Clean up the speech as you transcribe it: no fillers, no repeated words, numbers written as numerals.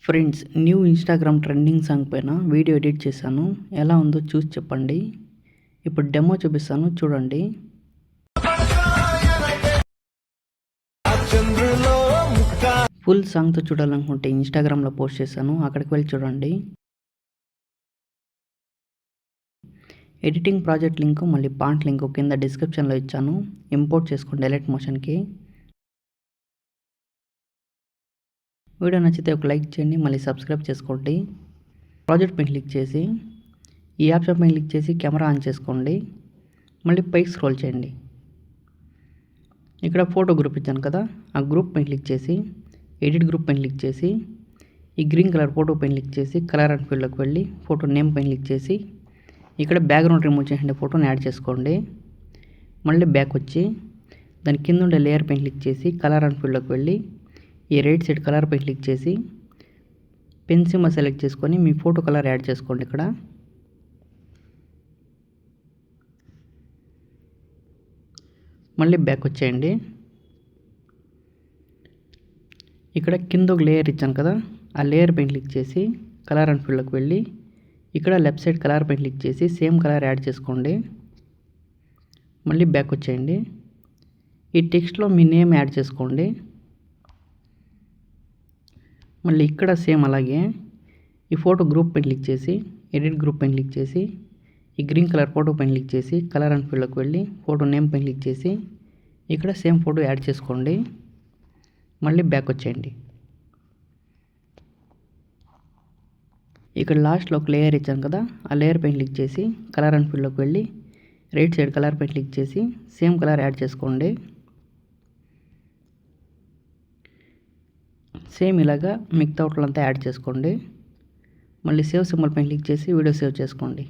Friends, new Instagram trending song పైన video edit చేశాను. ఎలా ఉందో చూసి చెప్పండి. ఇప్పుడు డెమో చూపిస్తాను, చూడండి. ఫుల్ సాంగ్తో చూడాలనుకుంటే ఇన్స్టాగ్రామ్లో పోస్ట్ చేశాను, అక్కడికి వెళ్ళి చూడండి. ఎడిటింగ్ ప్రాజెక్ట్ లింక్ మళ్ళీ పాంట్ లింక్ కింద డిస్క్రిప్షన్లో ఇచ్చాను. ఇంపోర్ట్ చేసుకోండి ఎలైట్ మోషన్కి. వీడియో నచ్చితే ఒక లైక్ చేయండి, మళ్ళీ సబ్స్క్రైబ్ చేసుకోండి. ప్రాజెక్ట్ పైన క్లిక్ చేసి ఈ ఆప్షన్ పైన క్లిక్ చేసి కెమెరా ఆన్ చేసుకోండి. మళ్ళీ పైకి స్క్రోల్ చేయండి. ఇక్కడ ఫోటో గ్రూప్ ఇచ్చాను కదా, ఆ గ్రూప్ పైన క్లిక్ చేసి ఎడిట్ గ్రూప్ పైన క్లిక్ చేసి ఈ గ్రీన్ కలర్ ఫోటో పైన క్లిక్ చేసి కలర్ అండ్ ఫీల్డ్లోకి వెళ్ళి ఫోటో నేమ్ పైన క్లిక్ చేసి ఇక్కడ బ్యాక్గ్రౌండ్ రిమూవ్ చేసిన ఫోటోని యాడ్ చేసుకోండి. మళ్ళీ బ్యాక్ వచ్చి దాని కింద ఉండే లేయర్ పైన క్లిక్ చేసి కలర్ అండ్ ఫీల్డ్లోకి వెళ్ళి ఈ రైట్ సైడ్ కలర్ పై క్లిక్ చేసి పెన్ సింబల్ సెలెక్ట్ చేసుకొని మీ ఫోటో కలర్ యాడ్ చేసుకోండి. ఇక్కడ మళ్ళీ బ్యాక్ వచ్చేయండి. ఇక్కడ కింద ఒక లేయర్ ఇచ్చాను కదా, ఆ లేయర్ పైన క్లిక్ చేసి కలర్ అండ్ ఫీల్డ్లోకి వెళ్ళి ఇక్కడ లెఫ్ట్ సైడ్ కలర్ పైన క్లిక్ చేసి సేమ్ కలర్ యాడ్ చేసుకోండి. మళ్ళీ బ్యాక్ వచ్చేయండి. ఈ టెక్స్ట్లో మీ నేమ్ యాడ్ చేసుకోండి. మళ్ళీ ఇక్కడ సేమ్ అలాగే ఈ ఫోటో గ్రూప్ పైన క్లిక్ చేసి ఎడిట్ గ్రూప్ పైన క్లిక్ చేసి ఈ గ్రీన్ కలర్ ఫోటో పైన క్లిక్ చేసి కలర్ అండ్ ఫీల్డ్లోకి వెళ్ళి ఫోటో నేమ్ పైన క్లిక్ చేసి ఇక్కడ సేమ్ ఫోటో యాడ్ చేసుకోండి. మళ్ళీ బ్యాక్ వచ్చేయండి. ఇక్కడ లాస్ట్లో ఒక లేయర్ ఇచ్చాను కదా, ఆ లేయర్ పైన క్లిక్ చేసి కలర్ అండ్ ఫీల్డ్లోకి వెళ్ళి రైట్ సైడ్ కలర్ పైన క్లిక్ చేసి సేమ్ కలర్ యాడ్ చేసుకోండి. సేమ్ ఇలాగా మిగతా వాటిలంతా యాడ్ చేసుకోండి. మళ్ళీ సేవ్ సింబల్ పైన క్లిక్ చేసి వీడియో సేవ్ చేసుకోండి.